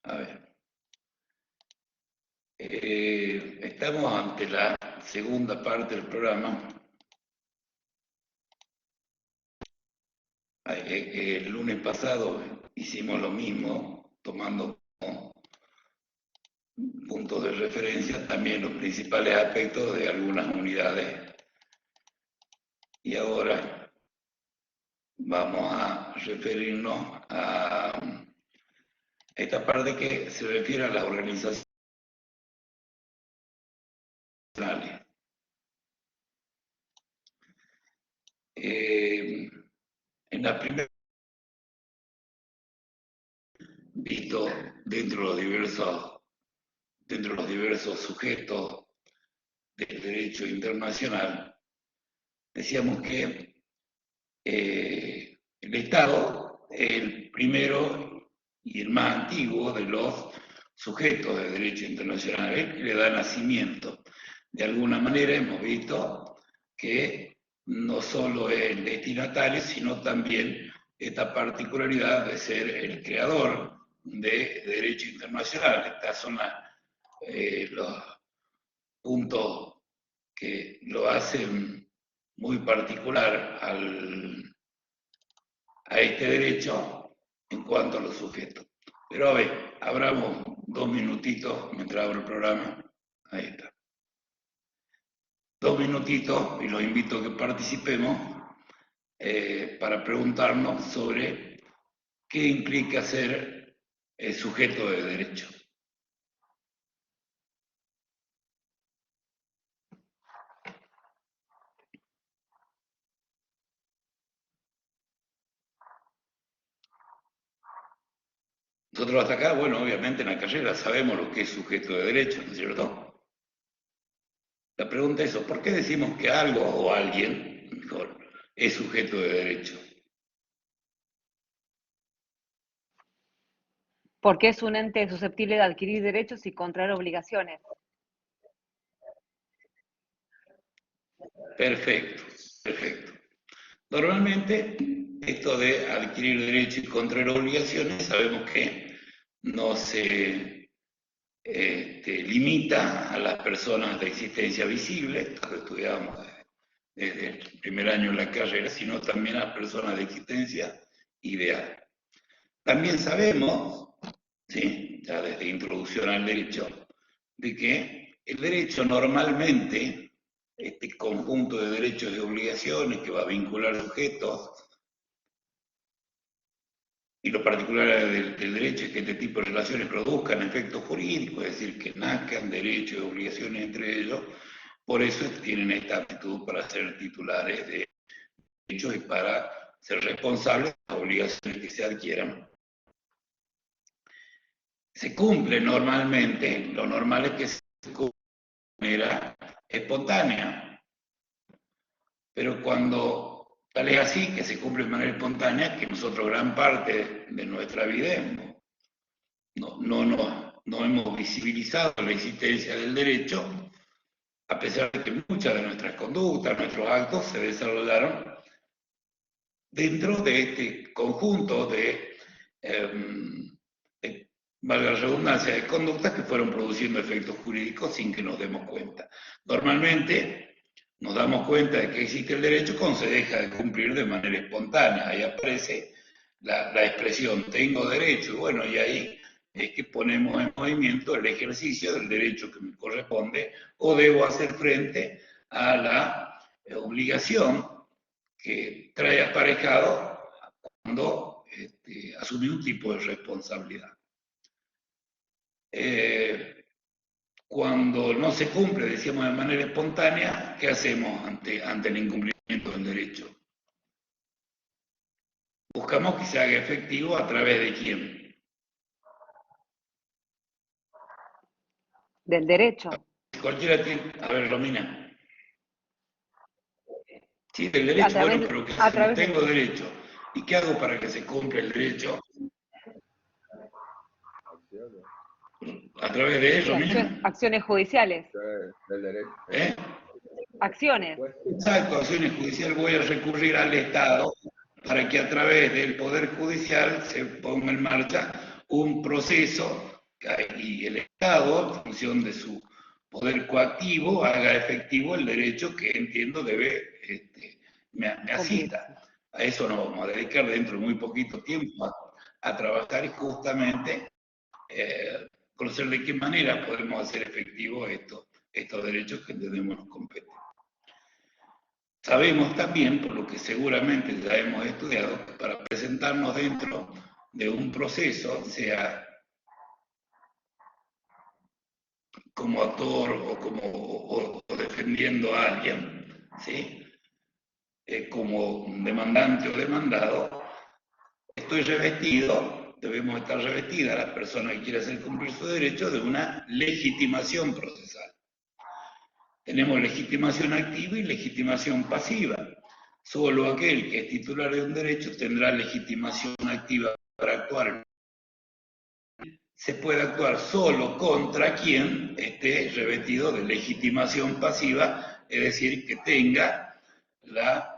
A ver. Estamos ante la segunda parte del programa. El lunes pasado hicimos lo mismo, tomando como punto de referencia también los principales aspectos de algunas unidades. Y ahora vamos a referirnos a esta parte que se refiere a las organizaciones. En la primera, visto dentro de los diversos sujetos del derecho internacional, decíamos que el Estado es el primero y el más antiguo de los sujetos de derecho internacional, el que le da nacimiento. De alguna manera hemos visto que no solo es el destinatario, sino también esta particularidad de ser el creador de derecho internacional. Estas son los puntos que lo hacen muy particular a este derecho en cuanto a los sujetos. Pero a ver, abramos 2 minutitos mientras abro el programa. Ahí está. 2 minutitos y los invito a que participemos para preguntarnos sobre qué implica ser sujeto de derecho. Nosotros hasta acá, bueno, obviamente en la carrera sabemos lo que es sujeto de derecho, ¿no es cierto? La pregunta es, ¿por qué decimos que algo o alguien, mejor, es sujeto de derecho? Porque es un ente susceptible de adquirir derechos y contraer obligaciones. Perfecto, perfecto. Normalmente, esto de adquirir derechos y contraer obligaciones, sabemos que no se limita a las personas de existencia visible, esto que estudiamos desde el primer año de la carrera, sino también a las personas de existencia ideal. También sabemos, ¿sí?, ya desde introducción al derecho, de que el derecho normalmente, este conjunto de derechos y obligaciones que va a vincular sujetos, y lo particular del derecho es que este tipo de relaciones produzcan efectos jurídicos, es decir, que nazcan derechos y obligaciones entre ellos, por eso tienen esta aptitud para ser titulares de derechos y para ser responsables de las obligaciones que se adquieran. Se cumple normalmente, lo normal es que se cumpla de manera espontánea, pero cuando tal es así, que se cumple de manera espontánea, que nosotros gran parte de nuestra vida no hemos visibilizado la existencia del derecho, a pesar de que muchas de nuestras conductas, nuestros actos se desarrollaron dentro de este conjunto de valga la redundancia, de conductas que fueron produciendo efectos jurídicos sin que nos demos cuenta. Normalmente nos damos cuenta de que existe el derecho cuando se deja de cumplir de manera espontánea. Ahí aparece la expresión tengo derecho, bueno, y ahí es que ponemos en movimiento el ejercicio del derecho que me corresponde o debo hacer frente a la obligación que trae aparejado cuando asumí un tipo de responsabilidad. Cuando no se cumple, decíamos de manera espontánea, ¿qué hacemos ante el incumplimiento del derecho? Buscamos que se haga efectivo a través de quién. Del derecho. Cualquiera tiene. A ver, Romina. Sí, del derecho, bueno, pero ¿qué hacemos? Tengo derecho. ¿Y qué hago para que se cumpla el derecho? A través de eso, Romina. Acciones judiciales. Del derecho. Acciones. Exacto, acciones judiciales. Voy a recurrir al Estado para que a través del Poder Judicial se ponga en marcha un proceso y el Estado, en función de su poder coactivo, haga efectivo el derecho que entiendo debe, me asista. A eso nos vamos a dedicar dentro de muy poquito tiempo a trabajar y justamente conocer de qué manera podemos hacer efectivos estos derechos que entendemos nos competen. Sabemos también, por lo que seguramente ya hemos estudiado, que para presentarnos dentro de un proceso, sea como actor o defendiendo a alguien, ¿sí? Como demandante o demandado, estoy revestido, debemos estar revestidas, la persona que quiere hacer cumplir su derecho, de una legitimación procesal. Tenemos legitimación activa y legitimación pasiva. Solo aquel que es titular de un derecho tendrá legitimación activa para actuar. Se puede actuar solo contra quien esté revestido de legitimación pasiva, es decir, que tenga la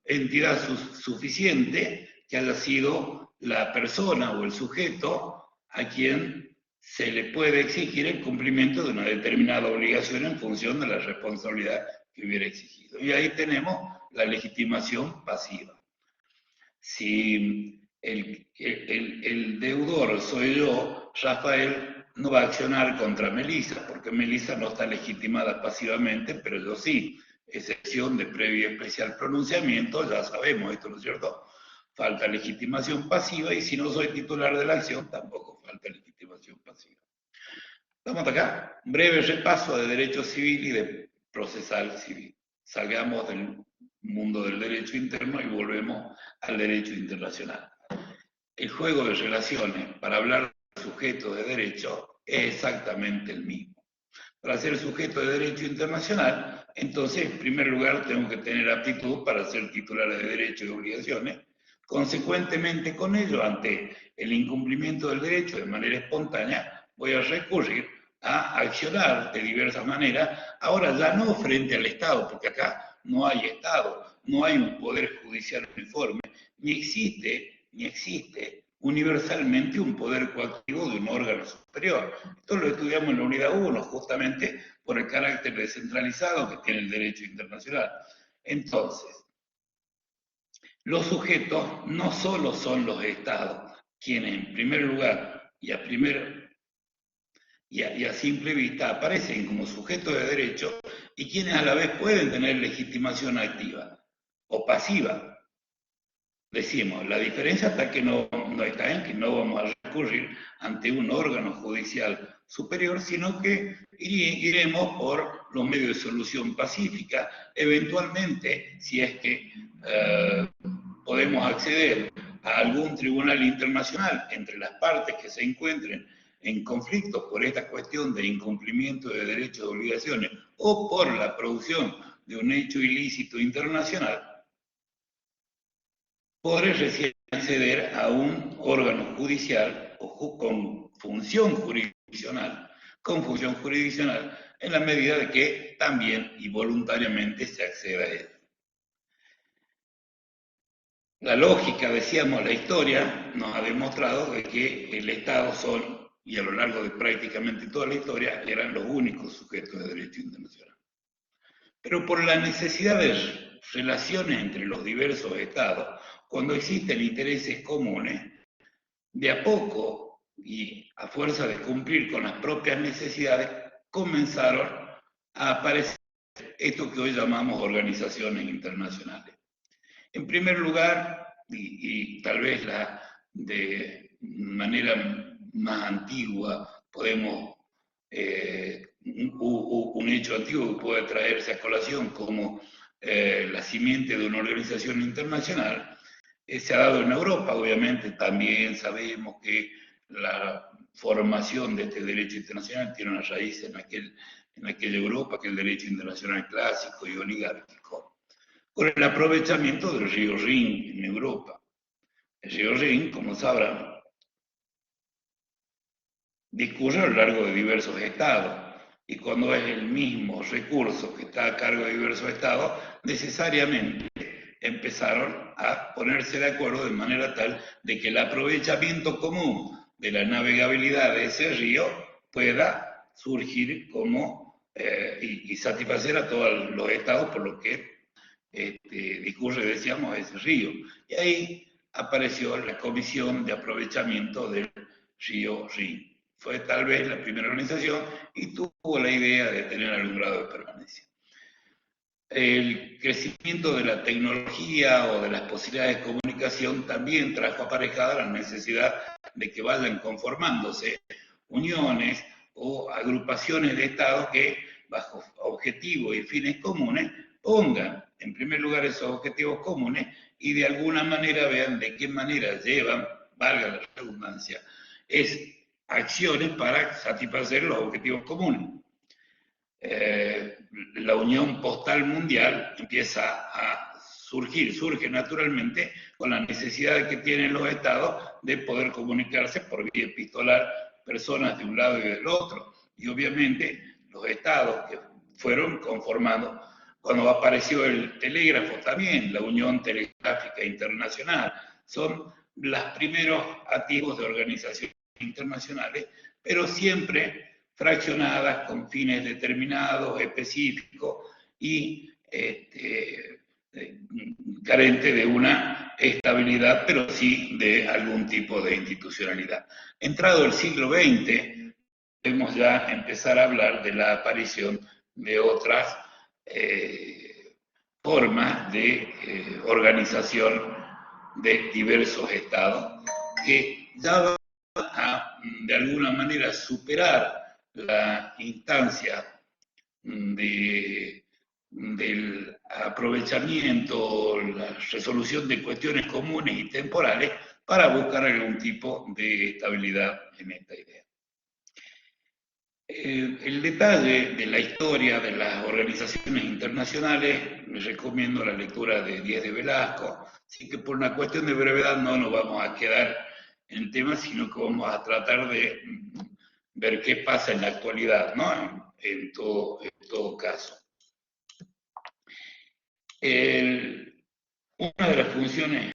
entidad suficiente, que haya sido la persona o el sujeto a quien se le puede exigir el cumplimiento de una determinada obligación en función de la responsabilidad que hubiera exigido. Y ahí tenemos la legitimación pasiva. Si el deudor soy yo, Rafael no va a accionar contra Melissa, porque Melissa no está legitimada pasivamente, pero yo sí. Excepción de previo y especial pronunciamiento, ya sabemos esto, ¿no es cierto? Falta legitimación pasiva, y si no soy titular de la acción, tampoco falta legitimación pasiva. Estamos acá. Un breve repaso de derecho civil y de procesal civil. Salgamos del mundo del derecho interno y volvemos al derecho internacional. El juego de relaciones para hablar de sujeto de derecho es exactamente el mismo. Para ser sujeto de derecho internacional, entonces, en primer lugar, tengo que tener aptitud para ser titular de derechos y obligaciones. Consecuentemente, con ello, ante el incumplimiento del derecho de manera espontánea, voy a recurrir a accionar de diversas maneras, ahora ya no frente al Estado, porque acá no hay Estado, no hay un poder judicial uniforme, ni existe universalmente un poder coactivo de un órgano superior. Esto lo estudiamos en la unidad 1, justamente por el carácter descentralizado que tiene el derecho internacional. Entonces, los sujetos no solo son los estados, quienes en primer lugar y a simple vista aparecen como sujetos de derecho, y quienes a la vez pueden tener legitimación activa o pasiva. Decimos, la diferencia está en que no vamos a recurrir ante un órgano judicial superior, sino que iremos por los medios de solución pacífica. Eventualmente, si es que podemos acceder a algún tribunal internacional entre las partes que se encuentren en conflicto por esta cuestión de incumplimiento de derechos y obligaciones o por la producción de un hecho ilícito internacional, podré recién acceder a un órgano judicial con función jurisdiccional, en la medida de que también y voluntariamente se acceda a él. La lógica, decíamos, la historia nos ha demostrado de que el Estado son, y a lo largo de prácticamente toda la historia, eran los únicos sujetos de derecho internacional. Pero por la necesidad de relaciones entre los diversos Estados, cuando existen intereses comunes, de a poco y a fuerza de cumplir con las propias necesidades, comenzaron a aparecer esto que hoy llamamos organizaciones internacionales. En primer lugar, y tal vez de manera más antigua, podemos, un hecho antiguo que puede traerse a colación como la simiente de una organización internacional, se ha dado en Europa. Obviamente también sabemos que la formación de este derecho internacional tiene una raíz en aquella Europa, que es el derecho internacional clásico y oligárquico, con el aprovechamiento del río Rin en Europa. El río Rin, como sabrán, discurre a lo largo de diversos estados, y cuando es el mismo recurso que está a cargo de diversos estados, necesariamente empezaron a ponerse de acuerdo de manera tal de que el aprovechamiento común de la navegabilidad de ese río pueda surgir como y satisfacer a todos los estados por lo que discurre, decíamos, ese río. Y ahí apareció la Comisión de Aprovechamiento del Río Rin. Fue tal vez la primera organización y tuvo la idea de tener algún grado de permanencia. El crecimiento de la tecnología o de las posibilidades de comunicación también trajo aparejada la necesidad de que vayan conformándose uniones o agrupaciones de estados que, bajo objetivos y fines comunes, pongan en primer lugar esos objetivos comunes y de alguna manera vean de qué manera llevan, valga la redundancia, acciones para satisfacer los objetivos comunes. La Unión Postal Mundial empieza a surge naturalmente con la necesidad que tienen los estados de poder comunicarse por vía epistolar personas de un lado y del otro. Y obviamente los estados que fueron conformando, cuando apareció el telégrafo también, la Unión Telegráfica Internacional, son los primeros activos de organizaciones internacionales, pero siempre fraccionadas con fines determinados, específicos y carente de una estabilidad, pero sí de algún tipo de institucionalidad. Entrado el siglo XX, podemos ya empezar a hablar de la aparición de otras formas de organización de diversos estados que ya van a, de alguna manera, superar la instancia del aprovechamiento, la resolución de cuestiones comunes y temporales para buscar algún tipo de estabilidad en esta idea. El detalle de la historia de las organizaciones internacionales, les recomiendo la lectura de Díez de Velasco, así que por una cuestión de brevedad no nos vamos a quedar en el tema, sino que vamos a tratar de ver qué pasa en la actualidad, ¿no? En todo caso. Una de las funciones...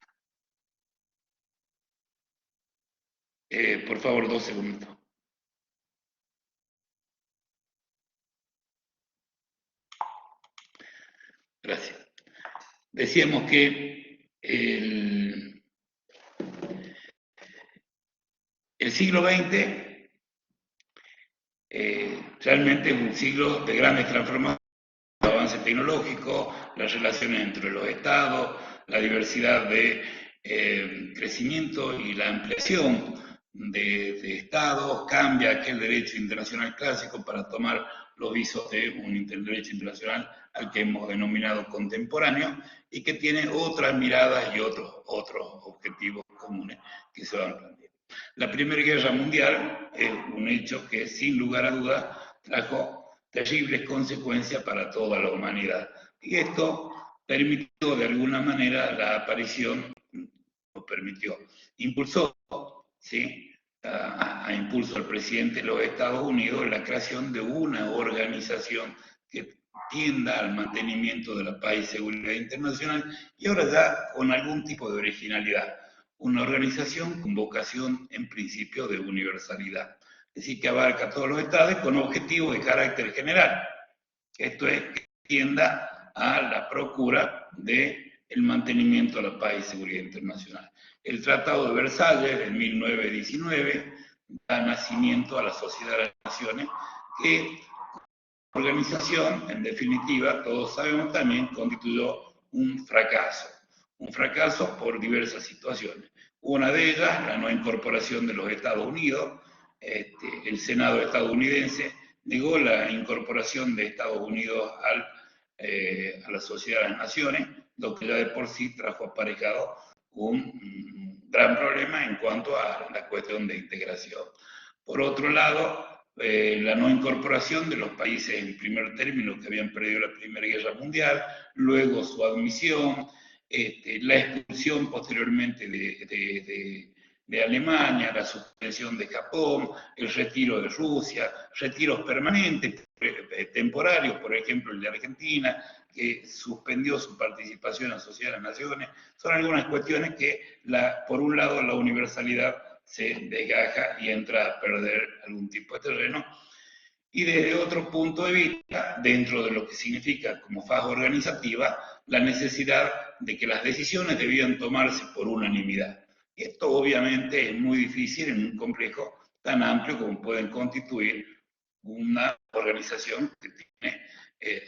por favor, 2 segundos. Gracias. Decíamos que el siglo XX realmente es un siglo de grandes transformaciones, avance tecnológico, las relaciones entre los estados, la diversidad de crecimiento y la ampliación de estados, cambia aquel derecho internacional clásico para tomar los visos de un derecho internacional al que hemos denominado contemporáneo y que tiene otras miradas y otros objetivos comunes que se van planteando. La Primera Guerra Mundial es un hecho que sin lugar a dudas trajo terribles consecuencias para toda la humanidad. Y esto permitió de alguna manera la aparición, impulsó, ¿sí?, a impulso del presidente de los Estados Unidos la creación de una organización que tienda al mantenimiento de la paz y seguridad internacional y ahora ya con algún tipo de originalidad. Una organización con vocación en principio de universalidad, es decir, que abarca a todos los estados con objetivos de carácter general. Esto es, que tienda a la procura del mantenimiento de la paz y seguridad internacional. El Tratado de Versalles de 1919 da nacimiento a la Sociedad de las Naciones, que organización, en definitiva, todos sabemos también, constituyó un fracaso por diversas situaciones. Una de ellas, la no incorporación de los Estados Unidos. El Senado estadounidense negó la incorporación de Estados Unidos a la Sociedad de las Naciones, lo que ya de por sí trajo aparejado un gran problema en cuanto a la cuestión de integración. Por otro lado, la no incorporación de los países en primer término que habían perdido la Primera Guerra Mundial, luego su admisión, la expulsión posteriormente de Alemania, la suspensión de Japón, el retiro de Rusia, retiros permanentes, temporarios, por ejemplo el de Argentina, que suspendió su participación en la Sociedad de las Naciones. Son algunas cuestiones que, por un lado, la universalidad se desgaja y entra a perder algún tipo de terreno. Y desde otro punto de vista, dentro de lo que significa como faja organizativa, la necesidad de que las decisiones debían tomarse por unanimidad. Y esto obviamente es muy difícil en un complejo tan amplio como pueden constituir una organización que tiene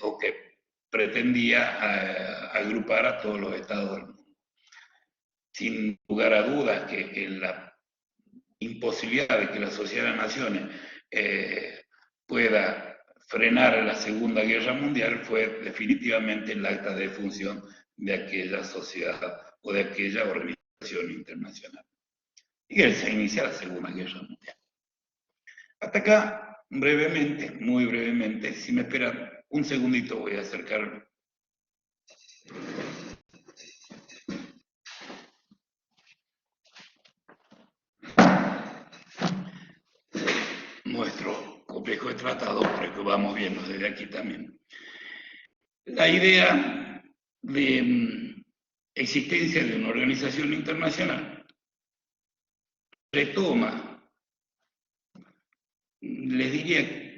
o que pretendía agrupar a todos los estados del mundo. Sin lugar a dudas que la imposibilidad de que la Sociedad de las Naciones pueda frenar la Segunda Guerra Mundial fue definitivamente el acta de defunción de aquella sociedad o de aquella organización internacional. Y él se inicia la Segunda Guerra Mundial. Hasta acá, brevemente, muy brevemente, si me esperan un segundito voy a acercar nuestro complejo de tratados para que vamos viendo desde aquí también. La idea de existencia de una organización internacional retoma, les diría,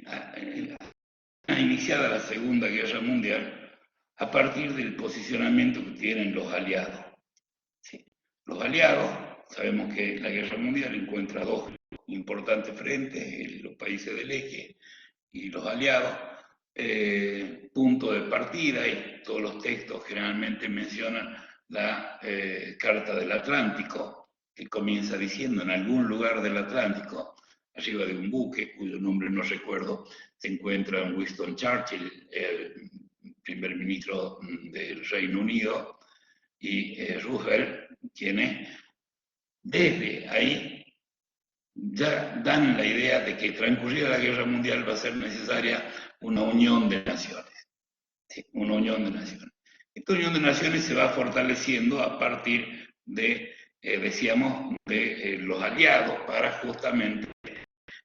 iniciada la Segunda Guerra Mundial, a partir del posicionamiento que tienen los aliados. ¿Sí? Los aliados, sabemos que la Guerra Mundial encuentra dos importantes frentes, los países del eje y los aliados, punto de partida, y todos los textos generalmente mencionan la Carta del Atlántico, que comienza diciendo: en algún lugar del Atlántico, arriba de un buque, cuyo nombre no recuerdo, se encuentra Winston Churchill, el primer ministro del Reino Unido, y Roosevelt, quienes desde ahí ya dan la idea de que transcurrida la Guerra Mundial va a ser necesaria una unión de naciones. ¿Sí? Una unión de naciones. Esta unión de naciones se va fortaleciendo a partir de, decíamos, de los aliados para justamente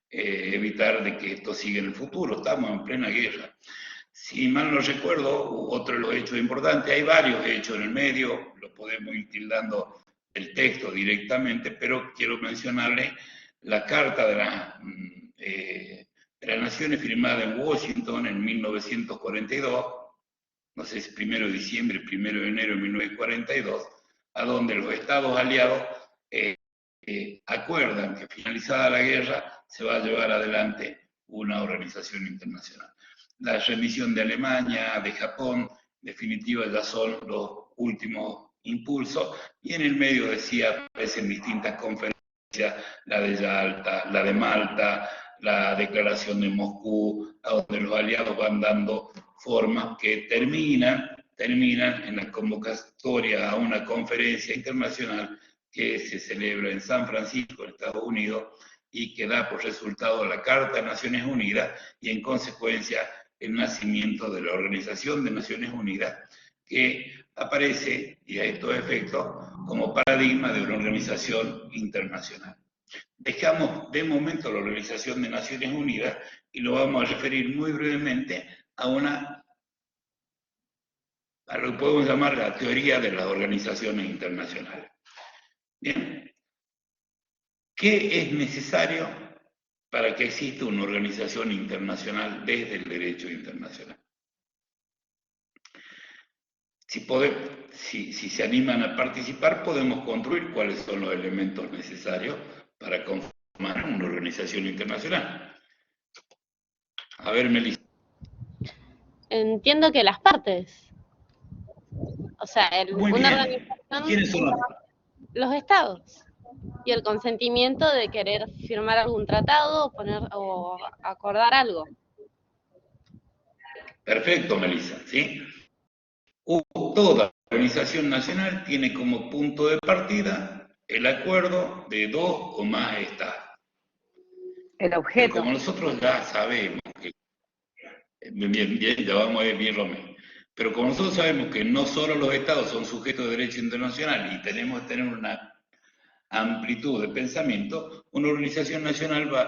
evitar de que esto siga en el futuro. Estamos en plena guerra. Si mal no recuerdo, otro de los hechos importantes, hay varios hechos en el medio, lo podemos ir tildando el texto directamente, pero quiero mencionarle la Carta de las Naciones firmada en Washington en 1942, no sé si 1 de diciembre, 1 de enero de 1942, a donde los estados aliados acuerdan que finalizada la guerra se va a llevar adelante una organización internacional. La remisión de Alemania, de Japón, en definitiva ya son los últimos impulsos, y en el medio, decía, aparecen distintas conferencias, la de Yalta, la de Malta, la declaración de Moscú, a donde los aliados van dando formas que terminan en la convocatoria a una conferencia internacional que se celebra en San Francisco, en Estados Unidos, y que da por resultado la Carta de Naciones Unidas y en consecuencia el nacimiento de la Organización de Naciones Unidas, que aparece, y a estos efectos, como paradigma de una organización internacional. Dejamos de momento la Organización de Naciones Unidas y lo vamos a referir muy brevemente a lo que podemos llamar la teoría de las organizaciones internacionales. Bien, ¿qué es necesario para que exista una organización internacional desde el derecho internacional? Si se animan a participar, podemos construir cuáles son los elementos necesarios para conformar una organización internacional. A ver, Melissa. Entiendo que las partes. O sea, una organización. ¿Quiénes son los estados? Y el consentimiento de querer firmar algún tratado o acordar algo. Perfecto, Melissa, ¿sí? Toda organización nacional tiene como punto de partida el acuerdo de dos o más estados. El objeto. Pero como nosotros ya sabemos que, bien, ya vamos a ver bien Romeo, pero como nosotros sabemos que no solo los estados son sujetos de derecho internacional y tenemos que tener una amplitud de pensamiento, una organización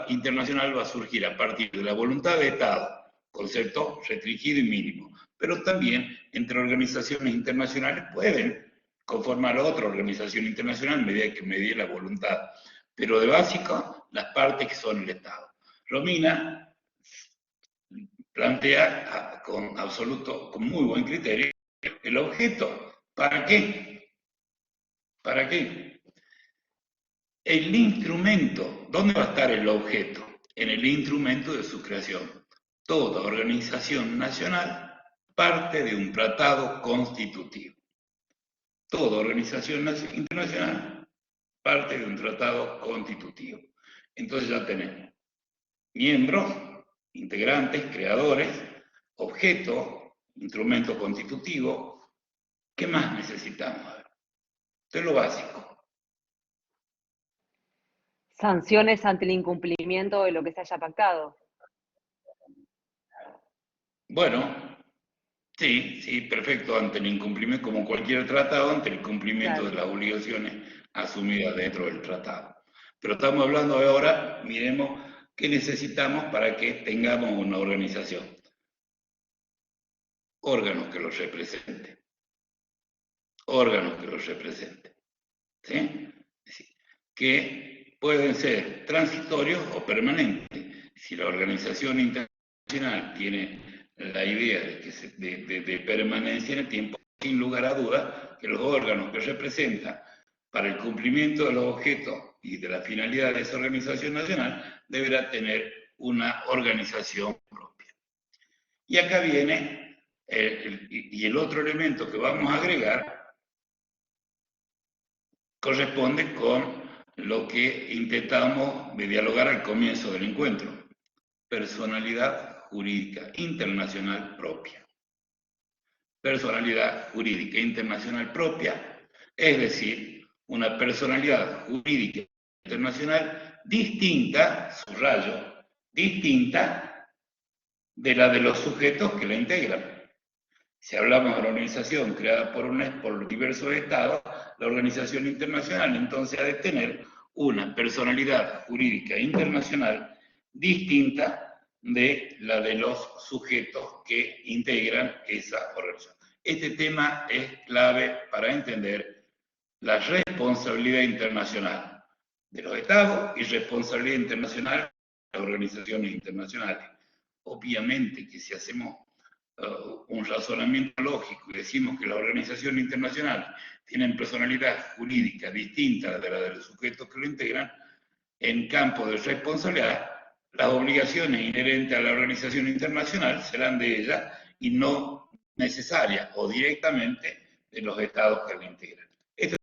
internacional va a surgir a partir de la voluntad de Estado, concepto restringido y mínimo, pero también entre organizaciones internacionales pueden conformar otra organización internacional a medida que medie la voluntad pero de básico, las partes que son el Estado. Romina plantea con muy buen criterio, el objeto. ¿Para qué? ¿Para qué? El instrumento. ¿Dónde va a estar el objeto? En el instrumento de su creación. Toda organización nacional parte de un tratado constitutivo. Toda organización internacional parte de un tratado constitutivo. Entonces ya tenemos miembros, integrantes, creadores, objeto, instrumento constitutivo. ¿Qué más necesitamos? Esto es lo básico. Sanciones ante el incumplimiento de lo que se haya pactado. Bueno, sí, perfecto, ante el incumplimiento, como cualquier tratado, ante el incumplimiento de las obligaciones asumidas dentro del tratado. Pero estamos hablando ahora, miremos qué necesitamos para que tengamos una organización. Órganos que los representen. Órganos que los representen. ¿Sí? Que pueden ser transitorios o permanentes. Si la organización internacional tiene la idea de permanencia en el tiempo, sin lugar a duda, que los órganos que representan para el cumplimiento de los objetos y de la finalidad de esa organización nacional deberá tener una organización propia. Y acá viene el otro elemento que vamos a agregar, corresponde con lo que intentamos dialogar al comienzo del encuentro. Personalidad jurídica internacional propia. Personalidad jurídica internacional propia, es decir, una personalidad jurídica internacional distinta, subrayo, distinta de la de los sujetos que la integran. Si hablamos de una organización creada por diversos estados, la organización internacional entonces ha de tener una personalidad jurídica internacional distinta de la de los sujetos que integran esa organización. Este tema es clave para entender la responsabilidad internacional de los estados y responsabilidad internacional de las organizaciones internacionales. Obviamente que si hacemos un razonamiento lógico y decimos que las organizaciones internacionales tienen personalidad jurídica distinta de la de los sujetos que lo integran, en campo de responsabilidad, las obligaciones inherentes a la organización internacional serán de ella y no necesarias o directamente de los estados que la integran.